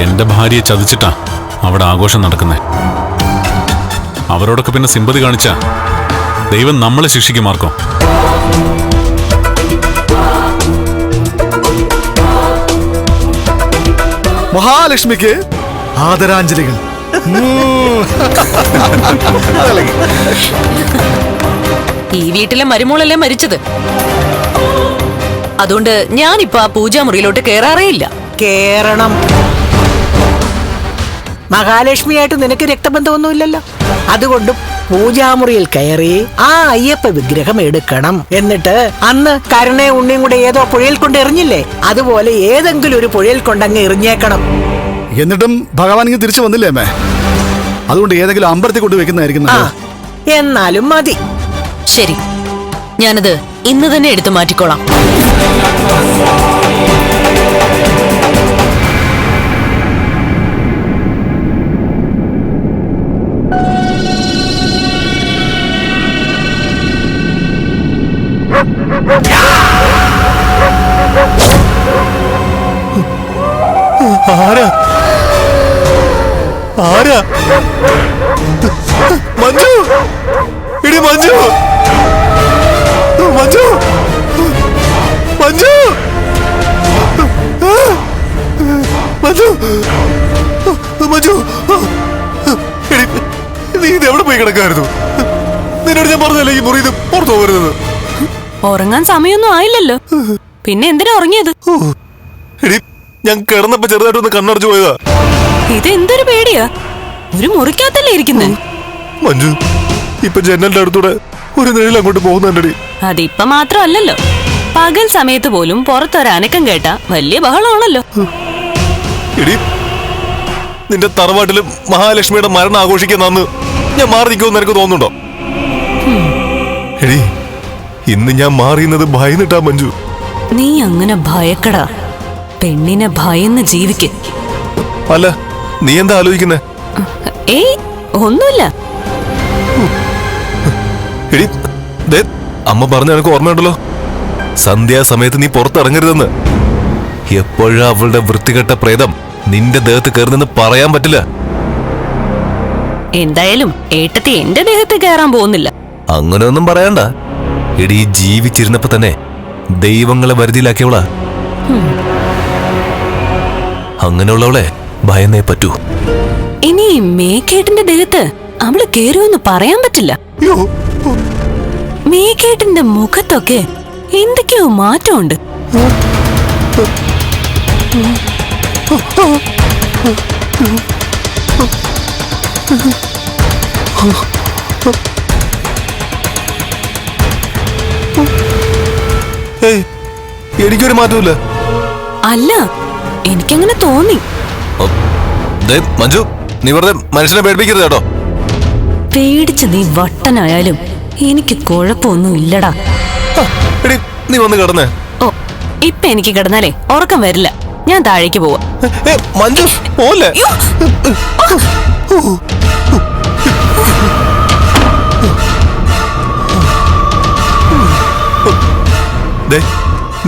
എന്റെ ഭാര്യയെ ചതിച്ചിട്ടാ അവിടെ ആഘോഷം നടക്കുന്നേ. അവരോടൊക്കെ പിന്നെ സിമ്പതി കാണിച്ച ദൈവം നമ്മളെ ശിക്ഷിക്കും മാർക്കോ. മഹാലക്ഷ്മിക്ക് ആദരാഞ്ജലികൾ. ഈ വീട്ടിലെ മരുമോളല്ലേ മരിച്ചത്. അതുകൊണ്ട് ഞാനിപ്പോ ആ പൂജാമുറിയിലോട്ട് കേറാറേ ഇല്ല. കേറണം. മഹാലക്ഷ്മിയായിട്ട് നിനക്ക് രക്തബന്ധമൊന്നുമില്ലല്ലോ. അതുകൊണ്ട് പൂജാമുറിയിൽ കയറി ആ അയ്യപ്പ വിഗ്രഹം എടുക്കണം. എന്നിട്ട് അന്ന് കരുണേ ഉണ്ണിയും കൂടെ ഏതോ പുഴയിൽ കൊണ്ട് എറിഞ്ഞില്ലേ, അതുപോലെ ഏതെങ്കിലും ഒരു പുഴയിൽ കൊണ്ടങ്ങ് എറിഞ്ഞേക്കണം. എന്നിട്ടും ഭഗവാൻ ഇങ്ങ് തിരിച്ചു വന്നില്ലേ അമ്മേ? അതുകൊണ്ട് ഏതെങ്കിലും അമ്പലത്തിൽ കൊണ്ട് വെക്കുന്നതായിരിക്കും. എന്നാലും മതി. ശരി, ഞാനത് ഇന്ന് തന്നെ എടുത്തു മാറ്റിക്കോളാം. ആരാ ആരാ? മഞ്ജു, ഇടി മഞ്ജു, മഞ്ജു, മഞ്ജു, മഞ്ജു, മഞ്ജു, നീ ഇതെവിടെ പോയി കിടക്കായിരുന്നു? നിന്നോട് ഞാൻ പറഞ്ഞല്ലേ ഈ മുറി പുറത്തു പോകരുത്. ഉറങ്ങാൻ സമയമൊന്നും ആയില്ലല്ലോ, പിന്നെ എന്തിനാ ഉറങ്ങിയത്? ഞാൻ കിടന്നപ്പോ ചെറുതായിട്ടൊന്ന് കണ്ണടച്ചു പോയതാ. ഇതെന്തൊരു പേടിയാ, ഒരു മുറിക്കകത്തല്ലേ ഇരിക്കുന്നേ. മഞ്ജു, ഇപ്പൊ ജനലിന്റെ അടുത്തൂടെ ഒരു നിഴൽ അങ്ങോട്ട് പോകുന്നുണ്ടടി. അതിപ്പോ മാത്രമല്ലല്ലോ, പകൽ സമയത്ത് പോലും പുറത്തൊരനക്കം കേട്ടാ വലിയ ബഹളമാണല്ലോ. എടി, നിന്റെ തറവാട്ടില് മഹാലക്ഷ്മിയുടെ മരണം ആഘോഷിക്കുന്ന അന്ന് ഞാൻ മാറി നിൽക്കുമെന്ന് എനിക്ക് തോന്നുന്നുണ്ടോ? എടി, ഇന്ന് ഞാൻ മാറിയുന്നത് ഭയന്നിട്ടാ മഞ്ജു. നീ അങ്ങനെ ഭയക്കടാ, പെണ്ണിനെ ഭയന്ന് ജീവിക്ക്. അല്ല, നീ എന്താ ആലോചിക്കുന്നേ? ഏയ് ഒന്നുമില്ല. എടി, അമ്മ പറഞ്ഞ എനിക്ക് ഓർമ്മയുണ്ടല്ലോ, സന്ധ്യാസമയത്ത് നീ പുറത്തിറങ്ങരുതെന്ന്. എപ്പോഴാ അവളുടെ വൃത്തികെട്ട പ്രേതം നിന്റെ ദേഹത്ത് കയറുന്നെന്ന് പറയാൻ പറ്റില്ല. എന്തായാലും ഏട്ടത്തി എന്റെ ദേഹത്ത് കയറാൻ പോകുന്നില്ല. അങ്ങനെയൊന്നും പറയണ്ട. എടി, ജീവിച്ചിരുന്നപ്പോ തന്നെ ദൈവങ്ങളെ വരുതിയിലാക്കിയവളാ. അങ്ങനെയുള്ളവളെ ഭയന്നേ പറ്റൂ. ഇനി മേഘേട്ടന്റെ ദേഹത്ത് അവള് കേറുമെന്ന് പറയാൻ പറ്റില്ല. മേഘേട്ടന്റെ മുഖത്തൊക്കെ എന്തൊക്കെയോ മാറ്റമുണ്ട്. എനിക്കൊരു മാറ്റമില്ല. അല്ല, എനിക്കങ്ങനെ തോന്നി. മഞ്ജു, നീ വെറുതെ മനുഷ്യനെ പേടിപ്പിക്കരുത് കേട്ടോ. പേടിച്ച് നീ വട്ടനായാലും എനിക്ക് കുഴപ്പമൊന്നും ഇല്ലടാ. നീ വന്ന് കിടന്നേ. ഓ, ഇപ്പൊ എനിക്ക് കിടന്നാലേ ഉറക്കം വരില്ല. ഞാൻ താഴേക്ക് പോവാ. മഞ്ജു, പോലെ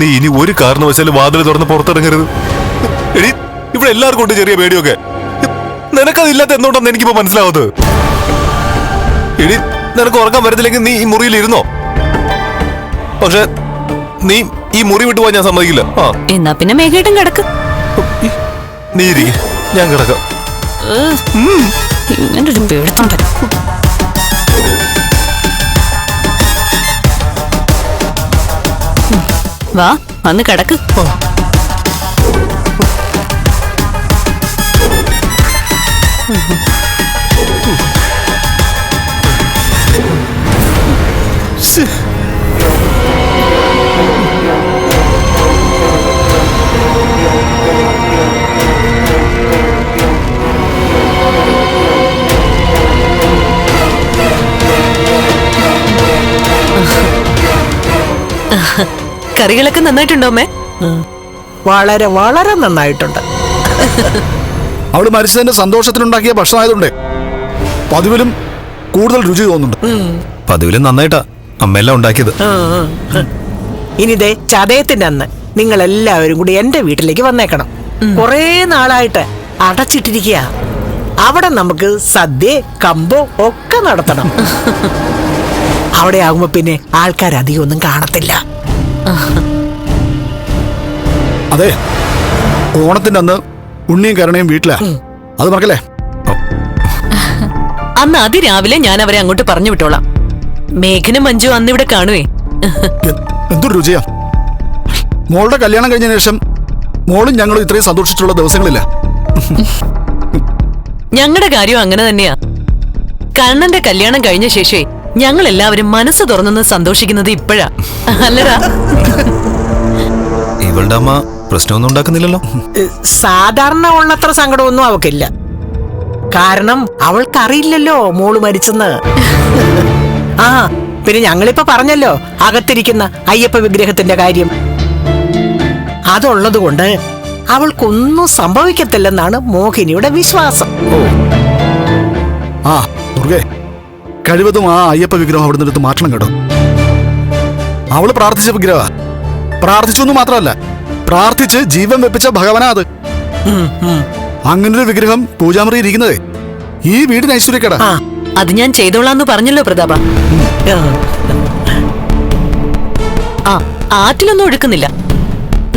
നീ ഇനി ഒരു കാരണവശാലും വാതിൽ തുറന്ന് പുറത്തിറങ്ങരുത്. എടി, ഇവിടെ എല്ലാവർക്കും ഉണ്ട് ചെറിയ പേടിയൊക്കെ. നിനക്കതില്ലാത്ത എന്തുകൊണ്ടാന്ന് എനിക്കിപ്പോ മനസ്സിലാവത്. എടി, നിനക്ക് ഉറക്കം വരുന്നില്ലെങ്കിൽ നീ ഈ മുറിയിൽ ഇരുന്നോ. പക്ഷെ നീ ഈ മുറി വിട്ടു പോവാൻ ഞാൻ സമ്മതിക്കില്ല. എന്നാ പിന്നെ മേഘേട്ടൻ കിടക്ക്. നീ ഇരി, ഞാൻ കിടക്കാം. ഇങ്ങനൊരു പേടിത്തം. വാ, വന്ന് കിടക്ക്. കറികളൊക്കെ നന്നായിട്ടുണ്ടോ അമ്മേ? വളരെ വളരെ നന്നായിട്ടുണ്ട്. അവള് മരിച്ചതിന്റെ സന്തോഷത്തിനുണ്ടാക്കിയ ഭക്ഷണമായതുകൊണ്ടേ പതിവിലും കൂടുതൽ രുചി തോന്നുന്നുണ്ട്. പതിവിലും നന്നായിട്ടാ അമ്മയെല്ലാം ഉണ്ടാക്കിയത്. ഇനിതേ ചതയത്തിന്റെ അന്ന് നിങ്ങൾ എല്ലാവരും കൂടി എന്റെ വീട്ടിലേക്ക് വന്നേക്കണം. കുറേ നാളായിട്ട് അടച്ചിട്ടിരിക്കുക. അവിടെ നമുക്ക് സദ്യ കമ്പോ ഒക്കെ നടത്തണം. അവിടെ ആകുമ്പോ പിന്നെ ആൾക്കാർ അധികം ഒന്നും കാണത്തില്ല. അതെ, ഓണത്തിന്റെ അന്ന് ഉണ്ണിയും കരുണയും വീട്ടിലാ, അത് മറക്കല്ലേ. അന്ന് അതിരാവിലെ ഞാൻ അവരെ അങ്ങോട്ട് പറഞ്ഞു വിട്ടോളാം. മേഘനും മഞ്ജു അന്ന് ഇവിടെ കാണുവേ. എന്തൊരു രുചിയാ. മോളുടെ കല്യാണം കഴിഞ്ഞ ശേഷം മോളും ഞങ്ങളും ഇത്രയും സന്തോഷിച്ചുള്ള ദിവസങ്ങളില്ല. ഞങ്ങളുടെ കാര്യം അങ്ങനെ തന്നെയാ. കണ്ണന്റെ കല്യാണം കഴിഞ്ഞ ശേഷേ ഞങ്ങൾ എല്ലാവരും മനസ്സ് തുറന്നു സന്തോഷിക്കുന്നത് ഇപ്പോഴാ, അല്ലടാ? ഇവളുടെ അമ്മ പ്രശ്നമൊന്നും ഉണ്ടാക്കുന്നില്ലല്ലോ. സാധാരണ ഉള്ളത്ര സങ്കടമൊന്നും അവക്കില്ല. കാരണം അവൾക്കറിയില്ലല്ലോ മോള് മരിച്ചെന്ന്. ആ പിന്നെ ഞങ്ങളിപ്പോ പറഞ്ഞല്ലോ അകത്തിരിക്കുന്ന അയ്യപ്പ വിഗ്രഹത്തിന്റെ കാര്യം. അതുള്ളത് കൊണ്ട് അവൾക്കൊന്നും സംഭവിക്കത്തില്ലെന്നാണ് മോഹിനിയുടെ വിശ്വാസം. ആ ദുർഗേ, കഴിവതും ആ അയ്യപ്പ വിഗ്രഹം അവിടെ നിന്നെടുത്ത് മാറ്റണം കേട്ടോ. അവള് പ്രാർത്ഥിച്ച വിഗ്രഹ, പ്രാർത്ഥിച്ചൊന്നും മാത്രമല്ല, പ്രാർത്ഥിച്ച് ജീവൻ വെപ്പിച്ച ഭഗവാനാ അത്. അങ്ങനൊരു വിഗ്രഹം പൂജാമുറി ഇരിക്കുന്നതേ ഈ വീടിന് ഐശ്വര്യക്കേടാ. അത് ഞാൻ ചെയ്തോളാന്ന് പറഞ്ഞല്ലോ പ്രതാപ. ആ ആറ്റിലൊന്നും ഒഴുക്കുന്നില്ല.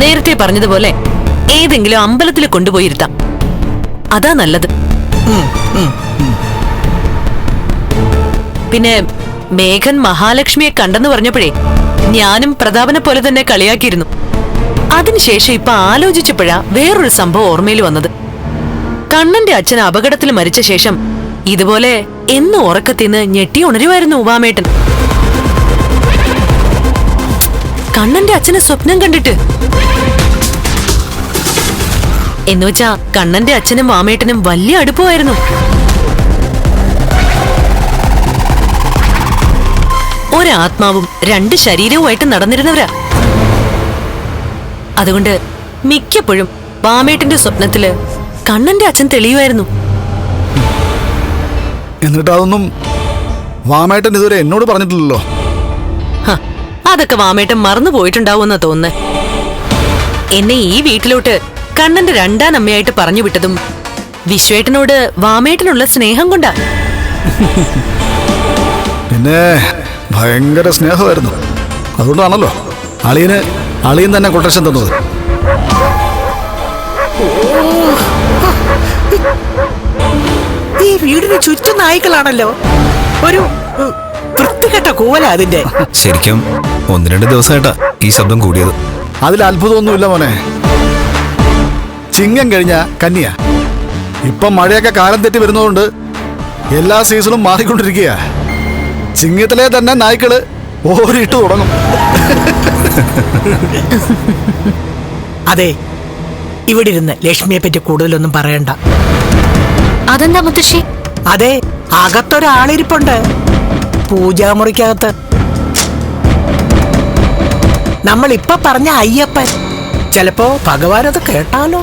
നേരത്തെ പറഞ്ഞതുപോലെ ഏതെങ്കിലും അമ്പലത്തിൽ കൊണ്ടുപോയിരുത്താം, അതാ നല്ലത്. പിന്നെ മേഘൻ മഹാലക്ഷ്മിയെ കണ്ടെന്ന് പറഞ്ഞപ്പോഴേ ഞാനും പ്രതാപനെ പോലെ തന്നെ കളിയാക്കിയിരുന്നു. അതിനുശേഷം ഇപ്പൊ ആലോചിച്ചപ്പോഴാ വേറൊരു സംഭവം ഓർമ്മയിൽ വന്നത്. കണ്ണന്റെ അച്ഛൻ അപകടത്തിൽ മരിച്ച ശേഷം ഇതുപോലെ എന്നും ഉറക്കത്തിന്ന് ഞെട്ടി ഉണരുമായിരുന്നു ഉവാമേട്ടൻ. കണ്ണന്റെ അച്ഛനെ സ്വപ്നം കണ്ടിട്ട്. എന്നുവെച്ചാ കണ്ണന്റെ അച്ഛനും വാമേട്ടനും വലിയ അടുപ്പമായിരുന്നു. ഒരാത്മാവും രണ്ട് ശരീരവുമായിട്ട് നടന്നിരുന്നവരാ. അതുകൊണ്ട് മിക്കപ്പോഴും വാമേട്ടന്റെ സ്വപ്നത്തില് കണ്ണന്റെ അച്ഛൻ തെളിയുമായിരുന്നു. എന്നിട്ട് അതൊന്നും വാമേട്ടൻ ഇതുവരെ എന്നോട് പറഞ്ഞിട്ടില്ലല്ലോ. അതൊക്കെ വാമേട്ടൻ മറന്നു പോയിട്ടുണ്ടാവുമെന്നാ തോന്നുന്നേ. എന്നെ ഈ വീട്ടിലോട്ട് കണ്ണന്റെ രണ്ടാം അമ്മയായിട്ട് പറഞ്ഞു വിട്ടതും വിശ്വേട്ടനോട് വാമേട്ടനുള്ള സ്നേഹം കൊണ്ടാ. പിന്നെ ഭയങ്കര സ്നേഹമായിരുന്നു. അതുകൊണ്ടാണല്ലോ അളിയൻ തന്നെ കൊട്ടേഷൻ തന്നത്. ഈ വീടിന് ചുറ്റും നായ്ക്കളാണല്ലോ. ഒരു വൃത്തികെട്ട കൂവല അതിന്റെ. ശരിക്കും 1-2 ദിവസമായിട്ടാ ഈ ശബ്ദം കൂടിയത്. അതിൽ അത്ഭുതമൊന്നുമില്ല മോനെ. ചിങ്ങം കഴിഞ്ഞ കന്നിയ. ഇപ്പം മഴയൊക്കെ കാലം തെറ്റി വരുന്നതുകൊണ്ട് എല്ലാ സീസണും മാറിക്കൊണ്ടിരിക്കുക. ചിങ്ങത്തിലെ തന്നെ നായ്ക്കള് ഓരിട്ട് തുടങ്ങും. അതെ, ഇവിടെ ഇരുന്ന് ലക്ഷ്മിയെ പറ്റി കൂടുതലൊന്നും പറയണ്ട. അതെന്താ മുത്തശ്ശി? അതെ, അകത്തൊരാളിരിപ്പുണ്ട്, പൂജാമുറിക്കകത്ത്. നമ്മൾ ഇപ്പൊ പറഞ്ഞ അയ്യപ്പൻ. ചിലപ്പോ ഭഗവാൻ അത് കേട്ടാലോ.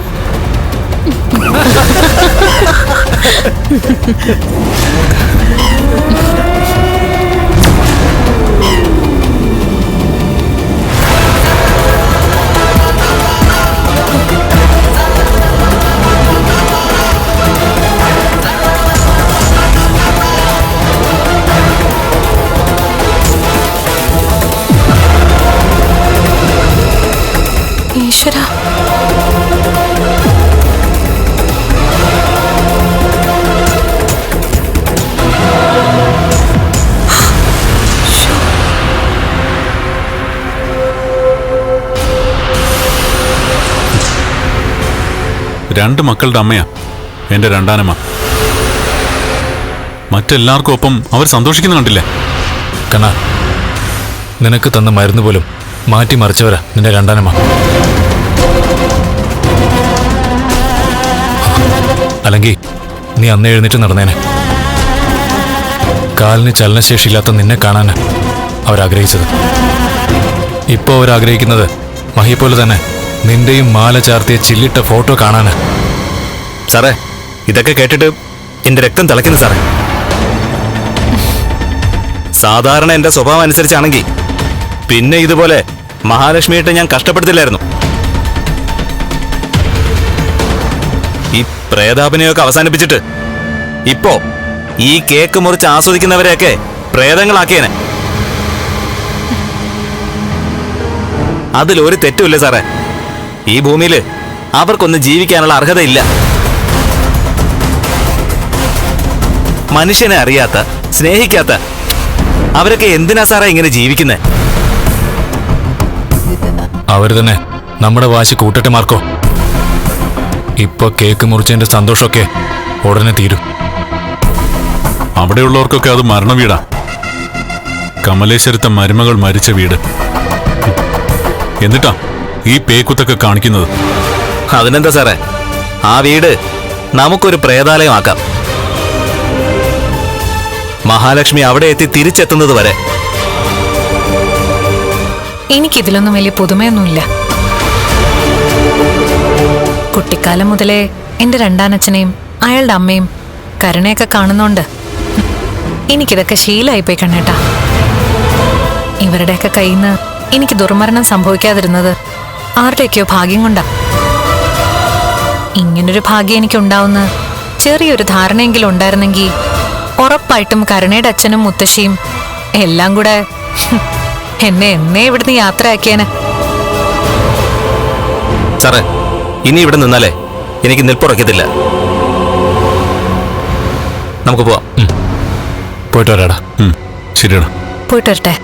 ഈശ്വര, രണ്ട് മക്കളുടെ അമ്മയാ എന്റെ രണ്ടാനമ്മ. മറ്റെല്ലാവർക്കും ഒപ്പം അവർ സന്തോഷിക്കുന്ന കണ്ടില്ലേ? കണ്ണാ, നിനക്ക് തന്ന മരുന്ന് പോലും മാറ്റി മറിച്ചവരാ നിന്റെ രണ്ടാനമ്മ. അല്ലെങ്കിൽ നീ അന്ന് എഴുന്നേറ്റ് നടന്നേനെ. കാലിന് ചലനശേഷിയില്ലാത്ത നിന്നെ കാണാനാ അവരാഗ്രഹിച്ചത്. ഇപ്പോൾ അവരാഗ്രഹിക്കുന്നത് മഹിയെപ്പോലെ തന്നെ നിന്റെയും മാല ചാർത്തിയ ചില്ലിട്ട ഫോട്ടോ കാണാനാ. സാറേ, ഇതൊക്കെ കേട്ടിട്ട് എന്റെ രക്തം തിളയ്ക്കുന്നു സാറേ. സാധാരണ എന്റെ സ്വഭാവം അനുസരിച്ചാണെങ്കിൽ പിന്നെ ഇതുപോലെ മഹാലക്ഷ്മിയായിട്ട് ഞാൻ കഷ്ടപ്പെടുത്തില്ലായിരുന്നു. ഈ പ്രേതാഭിനയൊക്കെ അവസാനിപ്പിച്ചിട്ട് ഇപ്പോ ഈ കേക്ക് മുറിച്ച് ആസ്വദിക്കുന്നവരെയൊക്കെ പ്രേതങ്ങളാക്കിയേനെ. അതിലൊരു തെറ്റുമില്ല സാറേ. ഈ ഭൂമിയില് അവർക്കൊന്നും ജീവിക്കാനുള്ള അർഹതയില്ല. മനുഷ്യനെ അറിയാത്ത, സ്നേഹിക്കാത്ത അവരൊക്കെ എന്തിനാ സാറേ ഇങ്ങനെ ജീവിക്കുന്നേ? അവര് തന്നെ നമ്മുടെ വാശി കൂട്ടട്ടെ മാർക്കോ. ഇപ്പൊ കേക്ക് മുറിച്ചതിന്റെ സന്തോഷമൊക്കെ ഉടനെ തീരും. അവിടെയുള്ളവർക്കൊക്കെ അത് മരണവീടാ. കമലേശ്വരത്തെ മരുമകൾ മരിച്ച വീട്. എന്നിട്ടാ ഈ പേക്കുത്തൊക്കെ കാണിക്കുന്നത്. അതിനെന്താ സാറേ, ആ വീട് നമുക്കൊരു പ്രേതാലയമാക്കാം. മഹാലക്ഷ്മി അവിടെ എത്തി തിരിച്ചെത്തുന്നത് വരെ. എനിക്കിതിലൊന്നും വലിയ പുതുമയൊന്നുമില്ല. കുട്ടിക്കാലം മുതലേ എന്റെ രണ്ടാനച്ഛനെയും അയാളുടെ അമ്മയും കരുണയൊക്കെ കാണുന്നോണ്ട് എനിക്കിതൊക്കെ ശീലമായിപ്പോയി കണ്ണേട്ടാ. ഇവരുടെയൊക്കെ കയ്യിൽ നിന്ന് എനിക്ക് ദുർമരണം സംഭവിക്കാതിരുന്നത് ആരുടെയൊക്കെയോ ഭാഗ്യം കൊണ്ടാ. ഇങ്ങനൊരു ഭാഗ്യം എനിക്കുണ്ടാവുന്ന ചെറിയൊരു ധാരണയെങ്കിലും ഉണ്ടായിരുന്നെങ്കിൽ ഉറപ്പായിട്ടും കരുണയുടെ അച്ഛനും മുത്തശ്ശിയും എല്ലാം കൂടെ എന്നെ എന്നേ ഇവിടുന്ന് യാത്രയാക്കിയേനെ. സാറേ, ഇനി ഇവിടെ നിന്നാലേ എനിക്ക് നിൽപ്പുറക്കത്തില്ല. നമുക്ക് പോവാം. പോയിട്ട് വരാടാ. ശരിയടാ. പോയിട്ട് വരട്ടെ.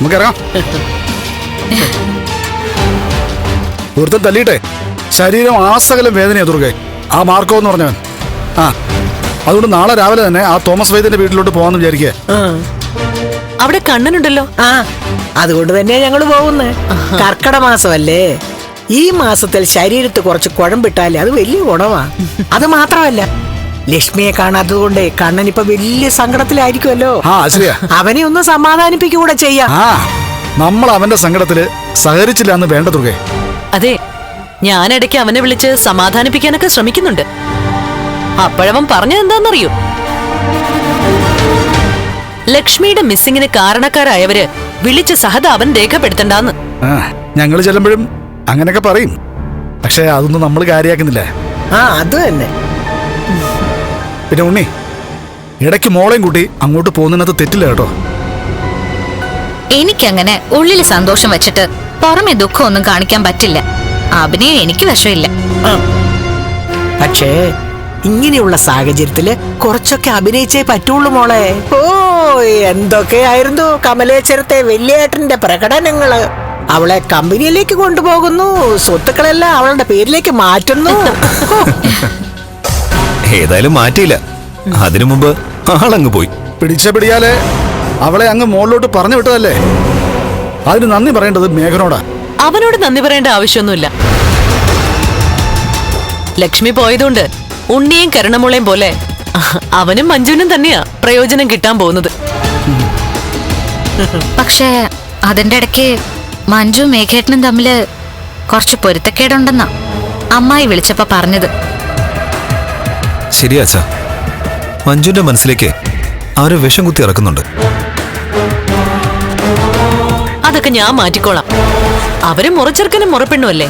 നമുക്ക് ഇറങ്ങാം. ഒരുത്തൻ തല്ലിയിട്ടെ ശരീരം ആസകലം വേദനയാ ദുർഗെ, ആ മാർക്കോ എന്ന് പറഞ്ഞവൻ. ആ അതുകൊണ്ട് നാളെ രാവിലെ തന്നെ ആ തോമസ് വൈദ്യന്റെ വീട്ടിലോട്ട് പോവാന്ന് വിചാരിക്കുക. അവിടെ കണ്ണനുണ്ടല്ലോ. ആ അതുകൊണ്ട് തന്നെയാ ഞങ്ങള് പോകുന്നത്. കർക്കട മാസമല്ലേ, ഈ മാസത്തിൽ ശരീരത്ത് കുറച്ച് കുഴമ്പിട്ടാലേ അത് വലിയ ഗുണമാ. അത് മാത്രമല്ല, ലക്ഷ്മിയെ കാണാത്തതുകൊണ്ട് കണ്ണൻ ഇപ്പൊ വലിയ സങ്കടത്തിലായിരിക്കുമല്ലോ. ആ ശരിയാ. അവനെ ഒന്ന് സമാധാനിപ്പിക്കൂടെ ചെയ്യാം. ആ നമ്മൾ അവന്റെ സങ്കടത്തില് സഹകരിച്ചില്ല എന്ന് വേണ്ട ദുർഗെ. അതെ, ഞാനിടയ്ക്ക് അവനെ വിളിച്ച് സമാധാനിപ്പിക്കാനൊക്കെ ശ്രമിക്കുന്നുണ്ട്. അപ്പോഴവൻ പറഞ്ഞതെന്താന്നറിയോ? ലക്ഷ്മിയുടെ മിസ്സിങ്ങിന് കാരണക്കാരായവര് വിളിച്ച് സഹതാപൻ രേഖപ്പെടുത്തണ്ടെന്ന്. ആ ഞങ്ങള് ചെല്ലുമ്പോഴും അങ്ങനെയൊക്കെ പറയും. പക്ഷെ അതൊന്നും നമ്മൾ കാര്യാക്കുന്നില്ല. ആ അത് തന്നെ. പിന്നെ ഉണ്ണി, ഇടയ്ക്ക് മോളെയും കൂട്ടി അങ്ങോട്ട് പോകുന്നതിനകത്ത് തെറ്റില്ല കേട്ടോ. എനിക്കങ്ങനെ ഉള്ളിൽ സന്തോഷം വെച്ചിട്ട് പുറമെ ദുഃഖമൊന്നും കാണിക്കാൻ പറ്റില്ല. അഭിനയം എനിക്ക് വശമില്ല. പക്ഷേ ഇങ്ങനെയുള്ള സാഹചര്യത്തില് കുറച്ചൊക്കെ അഭിനയിച്ചേ പറ്റുള്ളൂ മോളെ. ഓ എന്തൊക്കെയായിരുന്നു കമലേശ്വരത്തെ വലിയേട്ടന്റെ പ്രകടനങ്ങള്. അവളെ കമ്പനിയിലേക്ക് കൊണ്ടുപോകുന്നു, സ്വത്തുക്കളെല്ലാം അവളുടെ പേരിലേക്ക് മാറ്റുന്നു. ഏതായാലും മാറ്റിയില്ല. അതിനു മുമ്പ് ആളങ്ങ് പോയി. പിടിച്ച പിടിയാലെ അവളെ അങ്ങ് മുകളിലോട്ട് പറഞ്ഞു വിട്ടതല്ലേ. അതിന് നന്ദി പറയേണ്ടത് മേഘനോടാ. അവനോട് നന്ദി പറയേണ്ട ആവശ്യമൊന്നുമില്ല. ലക്ഷ്മി പോയതുകൊണ്ട് ഉണ്ണിയും കരുണമുളയും പോലെ അവനും മഞ്ജുവിനും തന്നെയാ പ്രയോജനം കിട്ടാൻ പോകുന്നത്. പക്ഷേ അതിന്റെ ഇടയ്ക്ക് മഞ്ജു മേഘേട്ടനും തമ്മില് കുറച്ച് പൊരുത്തക്കേടുണ്ടെന്നാ അമ്മായി വിളിച്ചപ്പോ പറഞ്ഞത്. ശരിയാച്ചാ, മഞ്ജുവിന്റെ മനസ്സിലേക്ക് ആരോ വിഷം കുത്തി ഇറക്കുന്നുണ്ട്. അതൊക്കെ ഞാൻ മാറ്റിക്കോളാം. അവര് മുറച്ചെറുക്കനും മുറപ്പെണ്ണുമല്ലേ.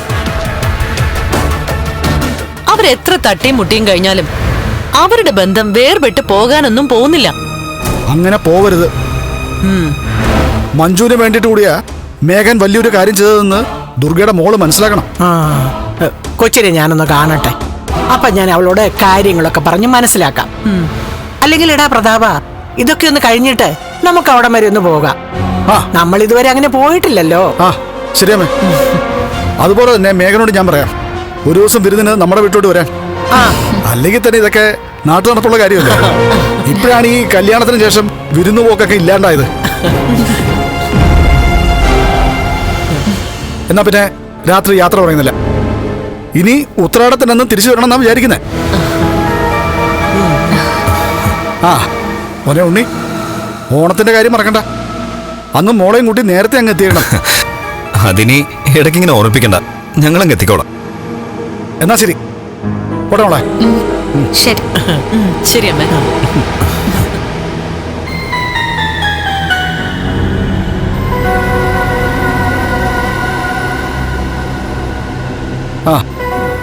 അവരെത്ര തട്ടിയും മുട്ടിയും കഴിഞ്ഞാലും അവരുടെ ബന്ധം വേർപെട്ട് പോകാനൊന്നും പോകുന്നില്ല. അങ്ങനെ പോവരുത്. മഞ്ജുവിന് വേണ്ടിട്ട് കൂടിയാ മേഘൻ വലിയൊരു കാര്യം ചെയ്തതെന്ന് ദുർഗയുടെ മോള് മനസ്സിലാക്കണം. ആ കൊച്ചിനെ ഞാനൊന്ന് കാണട്ടെ. അപ്പൊ ഞാൻ അവളോട് കാര്യങ്ങളൊക്കെ പറഞ്ഞ് മനസ്സിലാക്കാം. അല്ലെങ്കിൽ എടാ പ്രതാപ, ഇതൊക്കെ ഒന്ന് കഴിഞ്ഞിട്ട് നമുക്ക് അവിടെ വരെ ഒന്ന് പോകാം. നമ്മൾ ഇതുവരെ അങ്ങനെ പോയിട്ടില്ലല്ലോ. ആ ശരിയമ്മേ. അതുപോലെ തന്നെ മേഘനോട് ഞാൻ പറയാം, ഒരു ദിവസം വിരുന്നിന് നമ്മുടെ വീട്ടിലോട്ട് വരാൻ. അല്ലെങ്കിൽ തന്നെ ഇതൊക്കെ നാട്ടു നടപ്പുള്ള കാര്യമല്ലേ. ഇപ്പോഴാണ് ഈ കല്യാണത്തിന് ശേഷം വിരുന്നുപോക്കൊക്കെ ഇല്ലാണ്ടായത്. എന്നാ പിന്നെ രാത്രി യാത്ര പറയുന്നില്ല. ഇനി ഉത്രാടത്തിനൊന്നും തിരിച്ചു വരണം എന്നാ വിചാരിക്കുന്നേ. ആ മോനെ ഉണ്ണി, ഓണത്തിന്റെ കാര്യം മറക്കണ്ട. അന്ന് മോളെയും കൂട്ടി നേരത്തെ അങ്ങ് എത്തിക്കണം. അതിനി ഇടയ്ക്കിങ്ങനെ ഓർമ്മിപ്പിക്കണ്ട, ഞങ്ങളങ്ങ് എത്തിക്കോളാം. എന്നാ ശരി, പോട്ടെ മോളെ. ശരി. ശരി അമ്മേ. ആ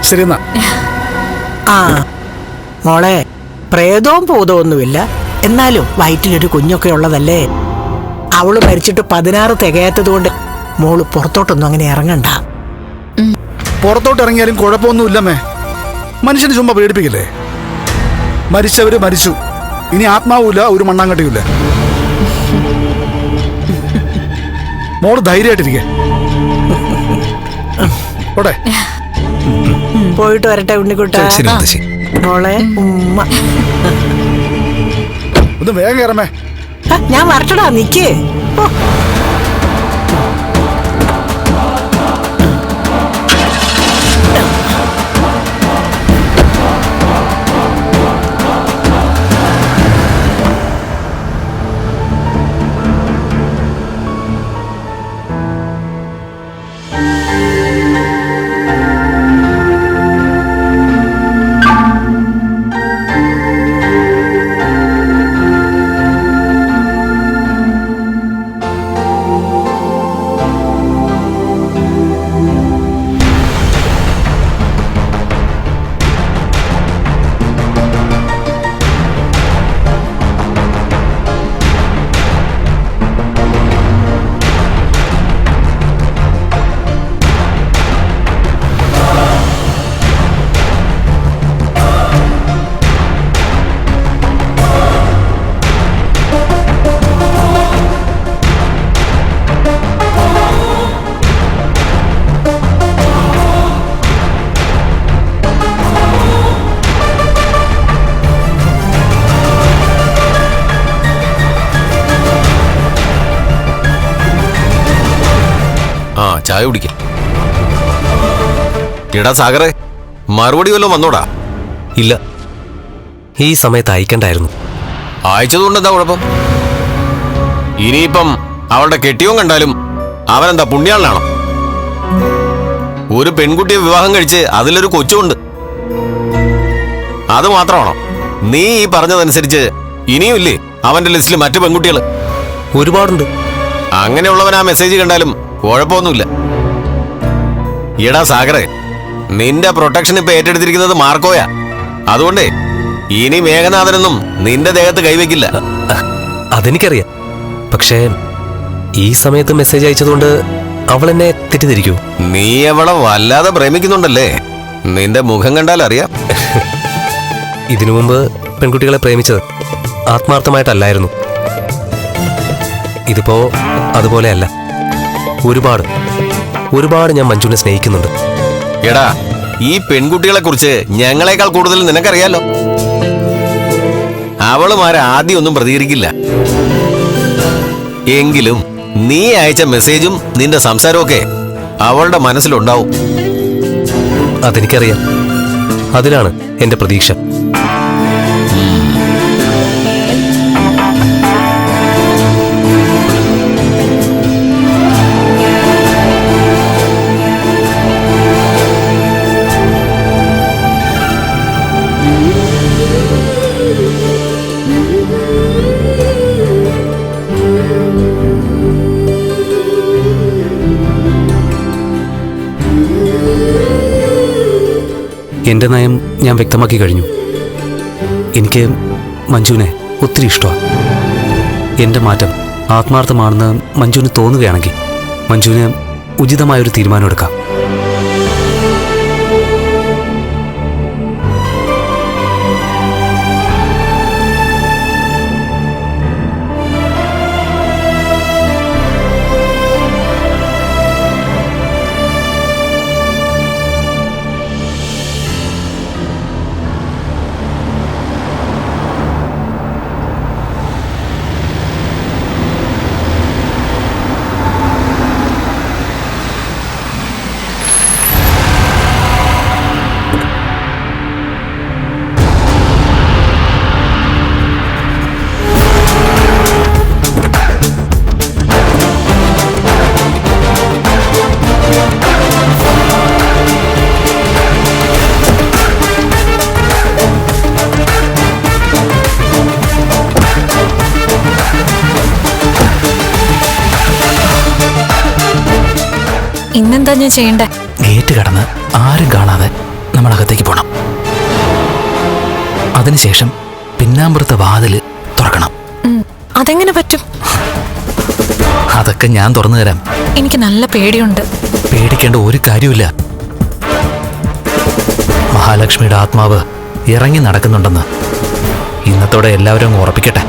ശരി എന്നാ. ആ മോളെ, പ്രേതവും ഭൂതവും ഒന്നുമില്ല, എന്നാലും വയറ്റിലൊരു കുഞ്ഞൊക്കെ ഉള്ളതല്ലേ. അവള് മരിച്ചിട്ട് 16 തികയാത്തത് കൊണ്ട് മോള് പുറത്തോട്ടൊന്നും അങ്ങനെ ഇറങ്ങണ്ട. പുറത്തോട്ട് ഇറങ്ങിയാലും കുഴപ്പമൊന്നുമില്ലമ്മേ. മനുഷ്യന് ചുമ്മാ പേടിപ്പിക്കില്ലേ? മരിച്ചവര് മരിച്ചു, ഇനി ആത്മാവുമില്ല, ഒരു മണ്ണാങ്കട്ടിയുമില്ല. മോള് ധൈര്യമായിട്ടിരിക്കേ. പോട്ടെ. പോയിട്ട് വരട്ടെ ഉണ്ണിക്കുട്ട. ശരി മുത്തശ്ശി. മോളെ ഉമ്മ. ഒന്ന് വേഗം കയറമേ. ഞാൻ വരട്ടടാ, നിക്കേ. ആ ചായ കുടിക്ക. എടാ സാഗറെ, മറുപടി വല്ലതും വന്നോടാ? ഇല്ല, ഈ സമയത്ത് അയക്കണ്ടായിരുന്നു. അയച്ചതുകൊണ്ട് എന്താ കുഴപ്പം? ഇനിയിപ്പം അവളുടെ കെട്ടിയോ കണ്ടാലും അവനെന്താ പുണ്യാളനാണോ? ഒരു പെൺകുട്ടിയെ വിവാഹം കഴിച്ച് അതിലൊരു കൊച്ചുണ്ട്. അത് മാത്രമാണോ? നീ ഈ പറഞ്ഞതനുസരിച്ച് ഇനിയും ഇല്ലേ അവന്റെ ലിസ്റ്റിൽ മറ്റു പെൺകുട്ടികൾ? ഒരുപാടുണ്ട്. അങ്ങനെയുള്ളവൻ ആ മെസ്സേജ് കണ്ടാലും കുഴപ്പമൊന്നുമില്ല. എടാ സാഗറെ, നിന്റെ പ്രൊട്ടക്ഷൻ ഇപ്പൊ ഏറ്റെടുത്തിരിക്കുന്നത് മാർക്കോയാ. അതുകൊണ്ടേ ഇനി മേഘനാഥനൊന്നും നിന്റെ ദേഹത്ത് കൈവയ്ക്കില്ല. അതെനിക്കറിയാം. പക്ഷേ ഈ സമയത്ത് മെസ്സേജ് അയച്ചതുകൊണ്ട് അവൾ എന്നെ തെറ്റിദ്ധരിക്കൂ? നീ അവളെ വല്ലാതെ പ്രേമിക്കുന്നുണ്ടല്ലേ? നിന്റെ മുഖം കണ്ടാൽ അറിയാം. ഇതിനു മുമ്പ് പെൺകുട്ടികളെ പ്രേമിച്ചത് ആത്മാർത്ഥമായിട്ടല്ലായിരുന്നു. ഇതിപ്പോ അതുപോലെയല്ല. ഒരുപാട് ഒരുപാട് ഞാൻ മഞ്ജുവിനെ സ്നേഹിക്കുന്നുണ്ട്. എടാ, ഈ പെൺകുട്ടികളെ കുറിച്ച് ഞങ്ങളെക്കാൾ കൂടുതൽ നിനക്കറിയാലോ. അവളുമാരെ ആദ്യം ഒന്നും പ്രതികരിക്കില്ല. എങ്കിലും നീ അയച്ച മെസ്സേജും നിന്റെ സംസാരവും ഒക്കെ അവളുടെ മനസ്സിലുണ്ടാവും. അതെനിക്കറിയാം. അതിലാണ് എന്റെ പ്രതീക്ഷ. എന്റെ നയം ഞാൻ വ്യക്തമാക്കി കഴിഞ്ഞു. എനിക്ക് മഞ്ജുവിനെ ഒത്തിരി ഇഷ്ടമാണ്. എന്റെ മാറ്റം ആത്മാർത്ഥമാണെന്ന് മഞ്ജുവിന് തോന്നുകയാണെങ്കിൽ മഞ്ജുവിന് ഉചിതമായൊരു തീരുമാനം എടുക്കാം. ഇന്നെന്താ ഞാൻ ചെയ്യണ്ടേ? ഗേറ്റ് കടന്ന് ആരും കാണാതെ നമ്മൾ അകത്തേക്ക് പോണം. അതിനുശേഷം പിന്നാമ്പുറത്തെ വാതില് തുറക്കണം. അതെങ്ങനെ പറ്റും? അതൊക്കെ ഞാൻ തുറന്നു തരാം. എനിക്ക് നല്ല പേടിയുണ്ട്. പേടിക്കേണ്ട ഒരു കാര്യമില്ല. മഹാലക്ഷ്മിയുടെ ആത്മാവ് ഇറങ്ങി നടക്കുന്നുണ്ടെന്ന് ഇന്നത്തോടെ എല്ലാവരും അങ്ങ് ഉറപ്പിക്കട്ടെ.